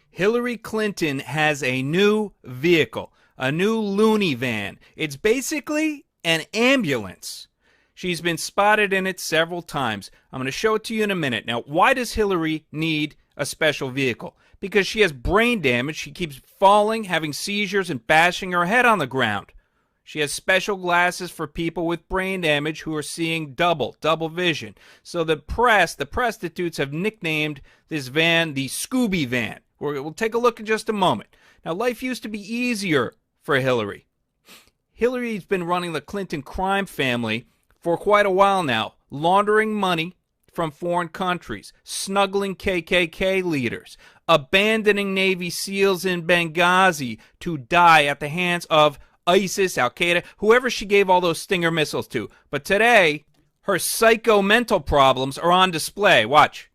Hillary Clinton has a new vehicle, a new Loony van. It's basically an ambulance. She's been spotted in it several times. I'm going to show it to you in a minute. Now, why does Hillary need a special vehicle? Because she has brain damage. She keeps falling, having seizures, and bashing her head on the ground. She has special glasses for people with brain damage who are seeing double vision. So the prostitutes have nicknamed this van the Scooby Van. We'll take a look in just a moment. Now, life used to be easier for Hillary. Hillary's been running the Clinton crime family for quite a while now, laundering money from foreign countries, snuggling KKK leaders, abandoning Navy SEALs in Benghazi to die at the hands of ISIS, Al-Qaeda, whoever she gave all those Stinger missiles to. But today, her psycho-mental problems are on display. Watch.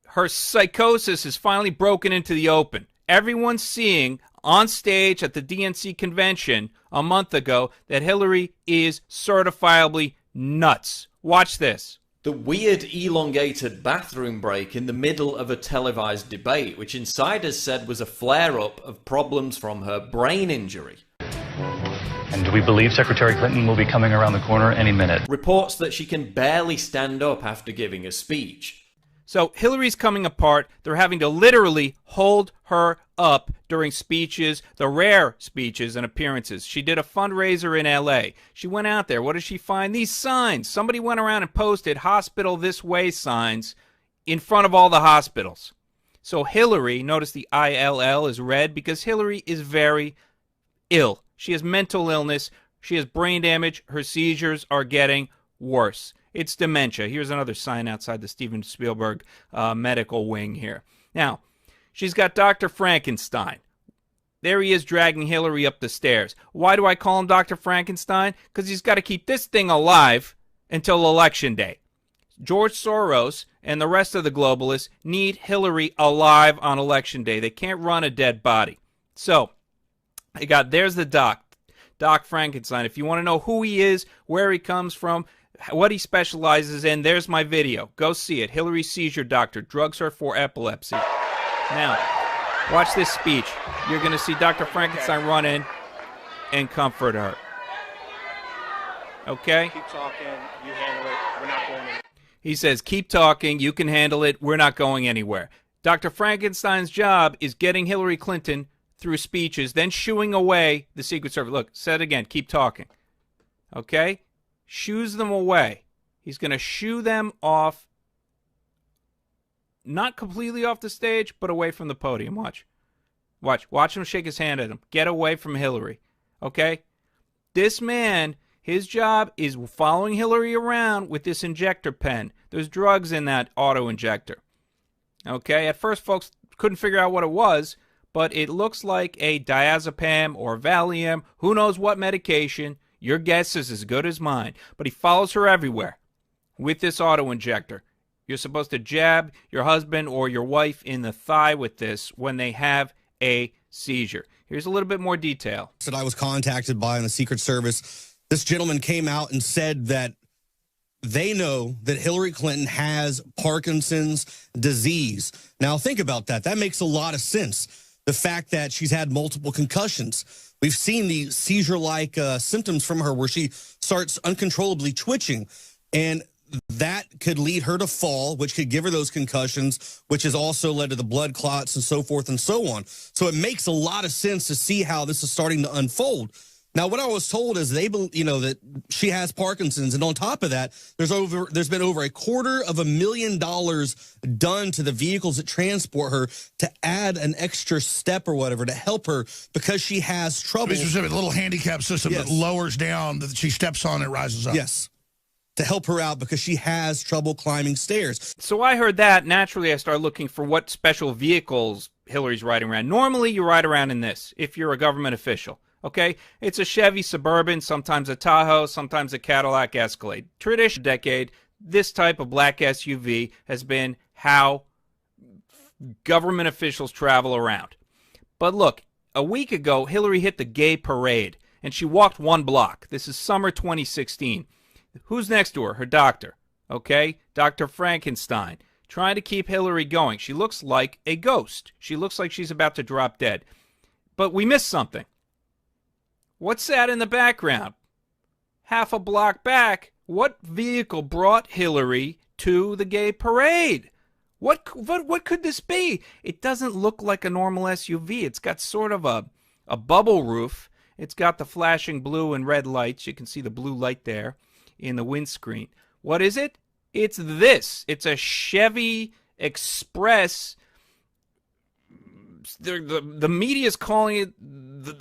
Her psychosis is finally broken into the open. Everyone's seeing on stage at the DNC convention a month ago that Hillary is certifiably nuts. Watch this. The weird elongated bathroom break in the middle of a televised debate, which insiders said was a flare-up of problems from her brain injury. And do we believe Secretary Clinton will be coming around the corner any minute? Reports that she can barely stand up after giving a speech. So Hillary's coming apart. They're having to literally hold her up during speeches, the rare speeches and appearances. She did a fundraiser in L.A. She went out there. What did she find? These signs. Somebody went around and posted hospital this way signs in front of all the hospitals. So Hillary, notice the ILL is red because Hillary is very ill. She has mental illness. She has brain damage. Her seizures are getting worse. It's dementia. Here's another sign outside the Steven Spielberg medical wing here. Now, she's got Dr. Frankenstein. There he is dragging Hillary up the stairs. Why do I call him Dr. Frankenstein? Because he's got to keep this thing alive until Election Day. George Soros and the rest of the globalists need Hillary alive on Election Day. They can't run a dead body. So, there's the doc, Doc Frankenstein. If you want to know who he is, where he comes from, what he specializes in, there's my video. Go see it. Hillary Seizure Doctor. Drugs her for epilepsy. Now, watch this speech. You're going to see Dr. Frankenstein run in and comfort her. Okay? Keep talking. You handle it. We're not going anywhere. He says, keep talking. You can handle it. We're not going anywhere. Dr. Frankenstein's job is getting Hillary Clinton through speeches, then shooing away the Secret Service. Look, said again, keep talking. Okay? Shoos them away. He's going to shoo them off, not completely off the stage, but away from the podium. Watch. Watch him shake his hand at him. Get away from Hillary. Okay? This man, his job is following Hillary around with this injector pen. There's drugs in that auto injector. Okay? At first, folks couldn't figure out what it was, but it looks like a diazepam or Valium, who knows what medication. Your guess is as good as mine. But he follows her everywhere with this auto-injector. You're supposed to jab your husband or your wife in the thigh with this when they have a seizure. Here's a little bit more detail. That I was contacted by in the Secret Service. This gentleman came out and said that they know that Hillary Clinton has Parkinson's disease. Now, think about that. That makes a lot of sense. The fact that she's had multiple concussions. We've seen the seizure-like symptoms from her where she starts uncontrollably twitching, and that could lead her to fall, which could give her those concussions, which has also led to the blood clots and so forth and so on. So it makes a lot of sense to see how this is starting to unfold. Now, what I was told is that she has Parkinson's, and on top of that, there's been over $250,000 done to the vehicles that transport her to add an extra step or whatever to help her because she has trouble. To be specific, a little handicap system that lowers down, that she steps on, it rises up. Yes, to help her out because she has trouble climbing stairs. So I heard that. Naturally, I started looking for what special vehicles Hillary's riding around. Normally, you ride around in this if you're a government official. Okay, it's a Chevy Suburban, sometimes a Tahoe, sometimes a Cadillac Escalade. Tradition decade, this type of black SUV has been how government officials travel around. But look, a week ago, Hillary hit the gay parade, and she walked one block. This is summer 2016. Who's next to her? Her doctor. Okay, Dr. Frankenstein. trying to keep Hillary going. She looks like a ghost. She looks like she's about to drop dead. But we missed something. What's that in the background? Half a block back, what vehicle brought Hillary to the gay parade? What could this be? It doesn't look like a normal SUV. It's got sort of a bubble roof. It's got the flashing blue and red lights. You can see the blue light there in the windscreen. What is it? It's this. It's a Chevy Express. The media is calling it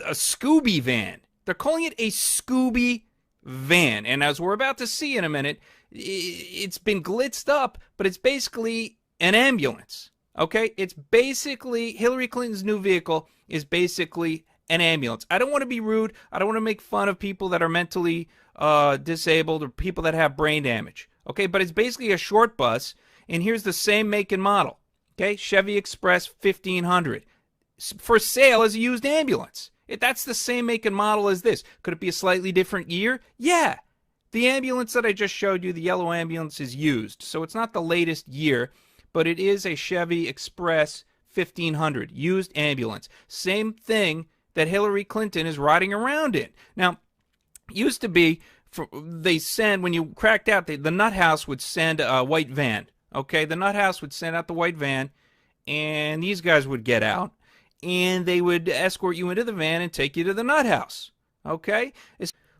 a Scooby van. They're calling it a Scooby van. And as we're about to see in a minute, it's been glitzed up, but it's basically an ambulance. Okay? It's basically, Hillary Clinton's new vehicle is basically an ambulance. I don't want to be rude. I don't want to make fun of people that are mentally disabled or people that have brain damage. Okay? But it's basically a short bus, and here's the same make and model. Okay? Chevy Express 1500. For sale as a used ambulance. That's the same make and model as this. Could it be a slightly different year? Yeah. The ambulance that I just showed you, the yellow ambulance, is used. So it's not the latest year, but it is a Chevy Express 1500, used ambulance. Same thing that Hillary Clinton is riding around in. Now, used to be, they send, when you cracked out, the nut house would send a white van. Okay, the nut house would send out the white van, and these guys would get out, and they would escort you into the van and take you to the nut house. Okay?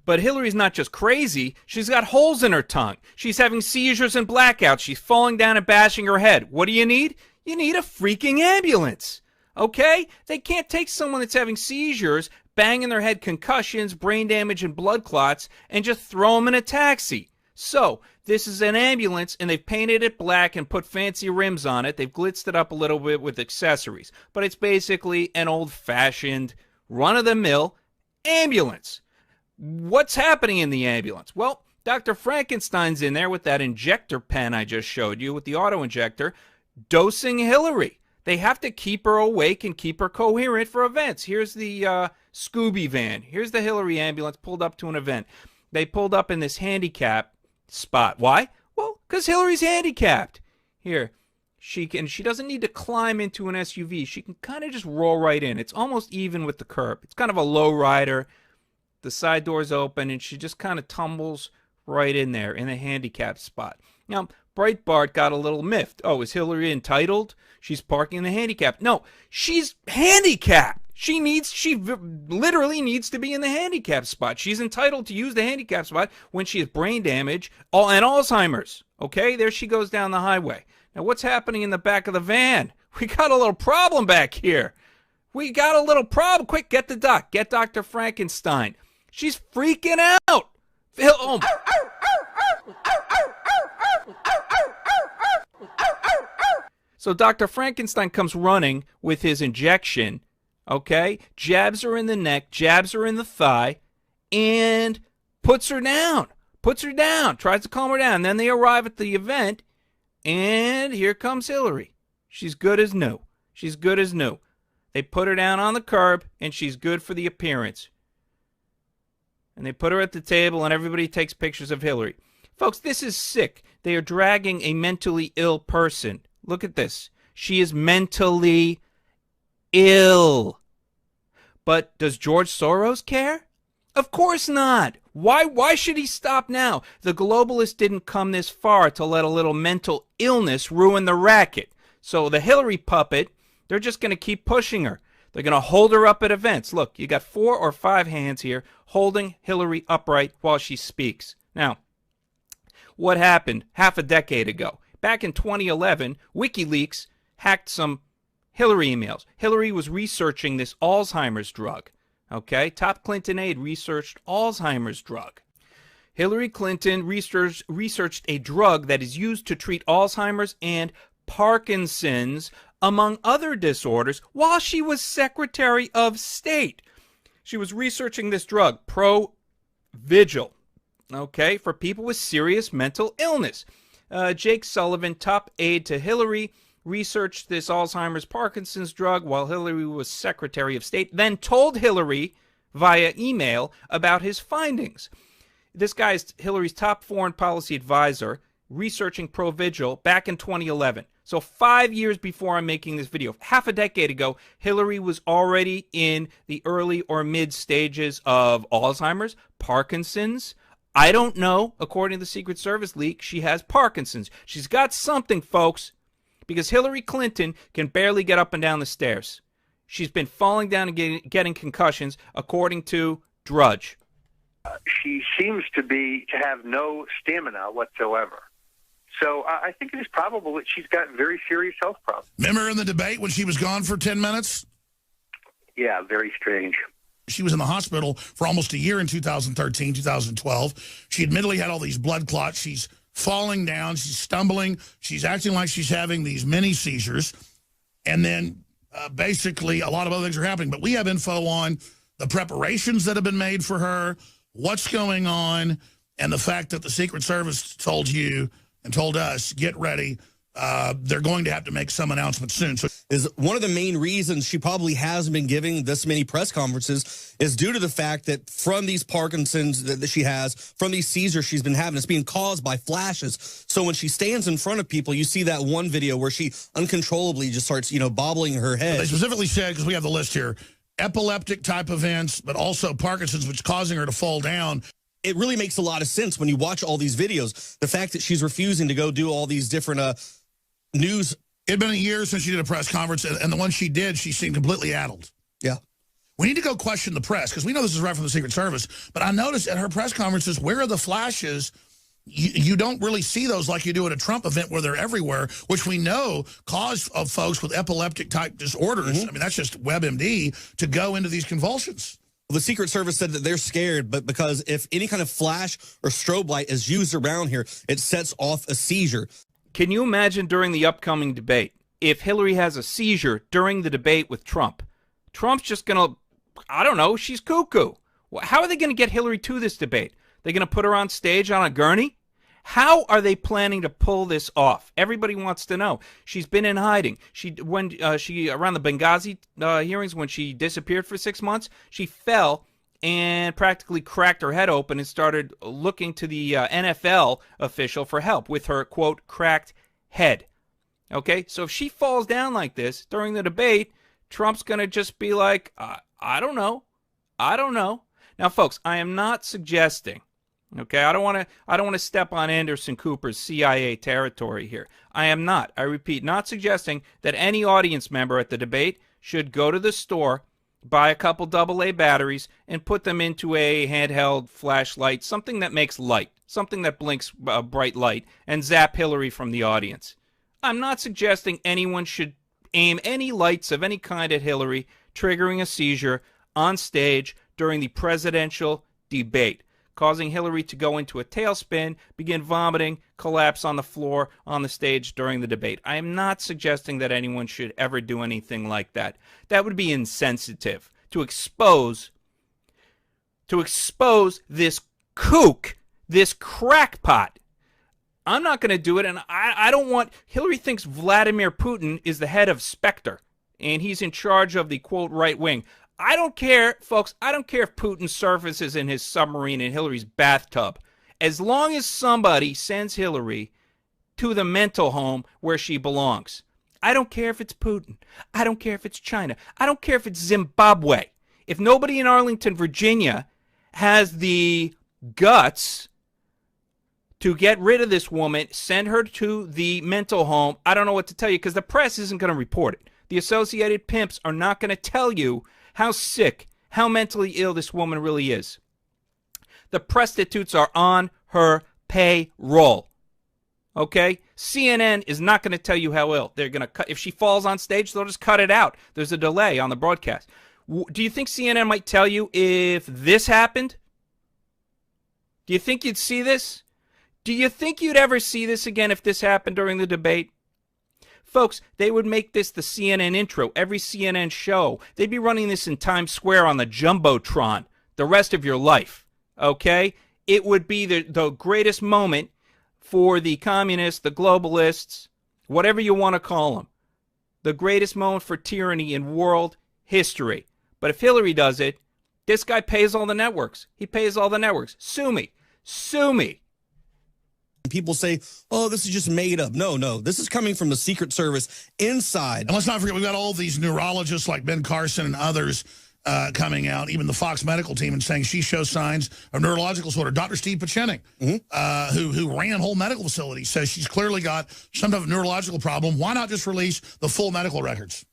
But Hillary's not just crazy. She's got holes in her tongue. She's having seizures and blackouts. She's falling down and bashing her head. What do you need? You need a freaking ambulance. Okay? They can't take someone that's having seizures, banging their head, concussions, brain damage, and blood clots, and just throw them in a taxi. So, this is an ambulance, and they've painted it black and put fancy rims on it. They've glitzed it up a little bit with accessories. But it's basically an old-fashioned, run-of-the-mill ambulance. What's happening in the ambulance? Well, Dr. Frankenstein's in there with that injector pen I just showed you, with the auto-injector, dosing Hillary. They have to keep her awake and keep her coherent for events. Here's the Scooby van. Here's the Hillary ambulance pulled up to an event. They pulled up in this handicap spot. Why? Well, because Hillary's handicapped. Here, she doesn't need to climb into an SUV. She can kind of just roll right in. It's almost even with the curb. It's kind of a low rider. The side door's open, and she just kind of tumbles right in there in the handicap spot. Now, Breitbart got a little miffed. Oh, is Hillary entitled? She's parking in the handicap. No, she's handicapped. She literally needs to be in the handicap spot. She's entitled to use the handicap spot when she has brain damage and Alzheimer's. Okay, there she goes down the highway. Now, what's happening in the back of the van? We got a little problem back here. We got a little problem. Quick, get the doc. Get Dr. Frankenstein. She's freaking out. Oh. So Dr. Frankenstein comes running with his injection. Okay, jabs her in the neck, jabs her in the thigh, and puts her down. Tries to calm her down. And then they arrive at the event, and here comes Hillary. She's good as new. They put her down on the curb, and she's good for the appearance. And they put her at the table, and everybody takes pictures of Hillary. Folks, this is sick. They are dragging a mentally ill person. Look at this. She is mentally ill. But does George Soros care? Of course not. Why should he stop now? The globalists didn't come this far to let a little mental illness ruin the racket. So the Hillary puppet, they're just going to keep pushing her. They're going to hold her up at events. Look, you got 4 or 5 hands here holding Hillary upright while she speaks. Now, what happened half a decade ago? Back in 2011, WikiLeaks hacked some Hillary emails. Hillary was researching this Alzheimer's drug. Okay, top Clinton aide researched Alzheimer's drug. Hillary Clinton researched a drug that is used to treat Alzheimer's and Parkinson's, among other disorders, while she was Secretary of State. She was researching this drug, Provigil, okay, for people with serious mental illness. Jake Sullivan, top aide to Hillary, researched this Alzheimer's Parkinson's drug while Hillary was Secretary of State, then told Hillary via email about his findings. This guy is Hillary's top foreign policy advisor. researching Provigil back in 2011. So 5 years before I'm making this video, half a decade ago, Hillary was already in the early or mid stages of Alzheimer's, Parkinson's. I don't know. According to the Secret Service leak, she has Parkinson's. She's got something, folks, because Hillary Clinton can barely get up and down the stairs. She's been falling down and getting concussions, according to Drudge. She seems to have no stamina whatsoever. So I think it is probable that she's got very serious health problems. Remember in the debate when she was gone for 10 minutes? Yeah, very strange. She was in the hospital for almost a year in 2013, 2012. She admittedly had all these blood clots. She's falling down. She's stumbling. She's acting like she's having these mini seizures. And then basically a lot of other things are happening. But we have info on the preparations that have been made for her, what's going on, and the fact that the Secret Service told you and told us, get ready. They're going to have to make some announcement soon. So, is one of the main reasons she probably hasn't been giving this many press conferences is due to the fact that from these Parkinson's that she has, from these seizures she's been having, it's being caused by flashes. So when she stands in front of people, you see that one video where she uncontrollably just starts, bobbling her head. They specifically said, because we have the list here, epileptic type events, but also Parkinson's, which is causing her to fall down. It really makes a lot of sense when you watch all these videos. The fact that she's refusing to go do all these different news. It had been a year since she did a press conference, and the one she did, she seemed completely addled. Yeah. We need to go question the press, because we know this is right from the Secret Service, but I noticed at her press conferences, where are the flashes? You don't really see those like you do at a Trump event where they're everywhere, which we know cause of folks with epileptic-type disorders. I mean, that's just WebMD to go into these convulsions. Well, the Secret Service said that they're scared, but because if any kind of flash or strobe light is used around here, it sets off a seizure. Can you imagine during the upcoming debate, if Hillary has a seizure during the debate with Trump? Trump's just going to, I don't know, she's cuckoo. How are they going to get Hillary to this debate? They're going to put her on stage on a gurney? How are they planning to pull this off? Everybody wants to know. She's been in hiding. When she around the Benghazi hearings, when she disappeared for 6 months, she fell and practically cracked her head open and started looking to the NFL official for help with her, quote, cracked head. Okay, so if she falls down like this during the debate, Trump's going to just be like, I don't know. I don't know. Now, folks, I am not suggesting, okay, I don't want to step on Anderson Cooper's CIA territory here. I am not, I repeat, not suggesting that any audience member at the debate should go to the store, buy a couple AA batteries, and put them into a handheld flashlight, something that makes light, something that blinks a bright light, and zap Hillary from the audience. I'm not suggesting anyone should aim any lights of any kind at Hillary, triggering a seizure on stage during the presidential debate, causing Hillary to go into a tailspin, begin vomiting, collapse on the floor on the stage during the debate. I am not suggesting that anyone should ever do anything like that. That would be insensitive to expose this kook, this crackpot. I'm not going to do it, and I don't want... Hillary thinks Vladimir Putin is the head of Spectre, and he's in charge of the, quote, right wing. I don't care, folks, I don't care if Putin surfaces in his submarine in Hillary's bathtub. As long as somebody sends Hillary to the mental home where she belongs. I don't care if it's Putin. I don't care if it's China. I don't care if it's Zimbabwe. If nobody in Arlington, Virginia has the guts to get rid of this woman, send her to the mental home, I don't know what to tell you, because the press isn't going to report it. The Associated Pimps are not going to tell you how sick, how mentally ill this woman really is. The prostitutes are on her payroll. Okay? CNN is not going to tell you how ill. They're going to cut. If she falls on stage, they'll just cut it out. There's a delay on the broadcast. Do you think CNN might tell you if this happened? Do you think you'd see this? Do you think you'd ever see this again if this happened during the debate? Folks, they would make this the CNN intro, every CNN show. They'd be running this in Times Square on the Jumbotron the rest of your life, okay? It would be the greatest moment for the communists, the globalists, whatever you want to call them. The greatest moment for tyranny in world history. But if Hillary does it, this guy pays all the networks. He pays all the networks. Sue me. Sue me. People say, oh, this is just made up. No, this is coming from the Secret Service inside. And let's not forget, we've got all these neurologists like Ben Carson and others coming out, even the Fox medical team, and saying she shows signs of neurological disorder. Dr. Steve Pachenik, who ran whole medical facilities, says she's clearly got some type of neurological problem. Why not just release the full medical records?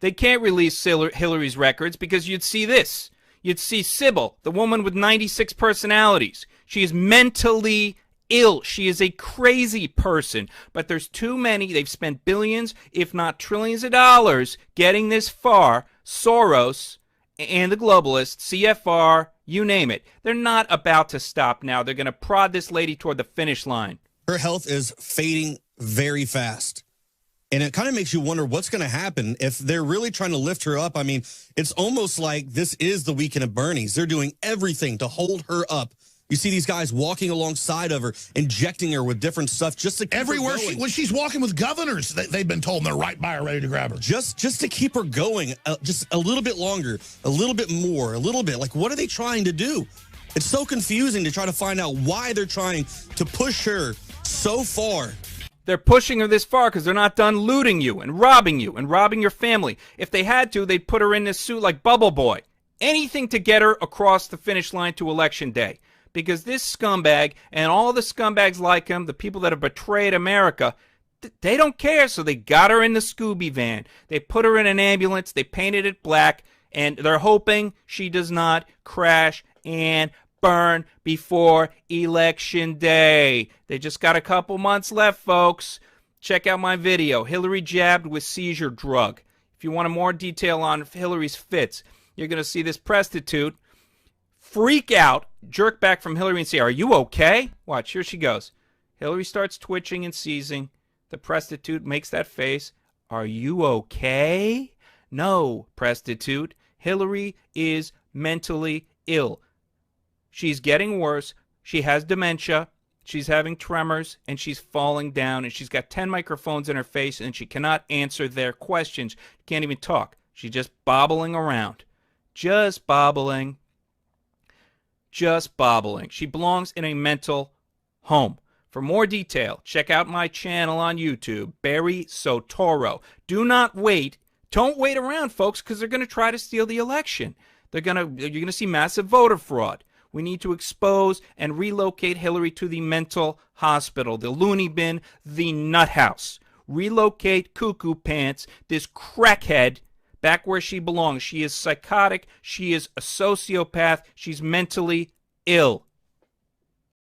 They can't release Hillary's records because you'd see this. You'd see Sybil, the woman with 96 personalities. She is mentally ill. She is a crazy person. But there's too many. They've spent billions, if not trillions of dollars getting this far. Soros and the globalists, CFR, you name it. They're not about to stop now. They're going to prod this lady toward the finish line. Her health is fading very fast. And it kind of makes you wonder what's going to happen if they're really trying to lift her up. I mean, it's almost like this is the weekend of Bernie's. They're doing everything to hold her up. You see these guys walking alongside of her, injecting her with different stuff just to keep everywhere her going. when she's walking with governors, they've been told, and they're right by her, ready to grab her. Just to keep her going, just a little bit longer, a little bit more, a little bit. Like, what are they trying to do? It's so confusing to try to find out why they're trying to push her so far. They're pushing her this far because they're not done looting you and robbing your family. If they had to, they'd put her in this suit like Bubble Boy. Anything to get her across the finish line to Election Day. Because this scumbag and all the scumbags like him, the people that have betrayed America, they don't care. So they got her in the Scooby van. They put her in an ambulance. They painted it black. And they're hoping she does not crash and burn before Election Day. They just got a couple months left, folks. Check out my video, Hillary jabbed with seizure drug. If you want more detail on Hillary's fits, you're going to see this prostitute freak out, jerk back from Hillary and say, are you okay? Watch, here she goes. Hillary starts twitching and seizing. The prostitute makes that face. Are you okay? No, prostitute. Hillary is mentally ill. She's getting worse. She has dementia. She's having tremors, and she's falling down, and she's got 10 microphones in her face, and she cannot answer their questions. Can't even talk. She's just bobbling around. Just bobbling. Just bobbling. She belongs in a mental home. For more detail, check out my channel on YouTube, Barry Sotoro. Do not wait. Don't wait around, folks, because they're going to try to steal the election. You're going to see massive voter fraud. We need to expose and relocate Hillary to the mental hospital, the loony bin, the nut house. Relocate Cuckoo Pants, this crackhead, back where she belongs. She is psychotic. She is a sociopath. She's mentally ill.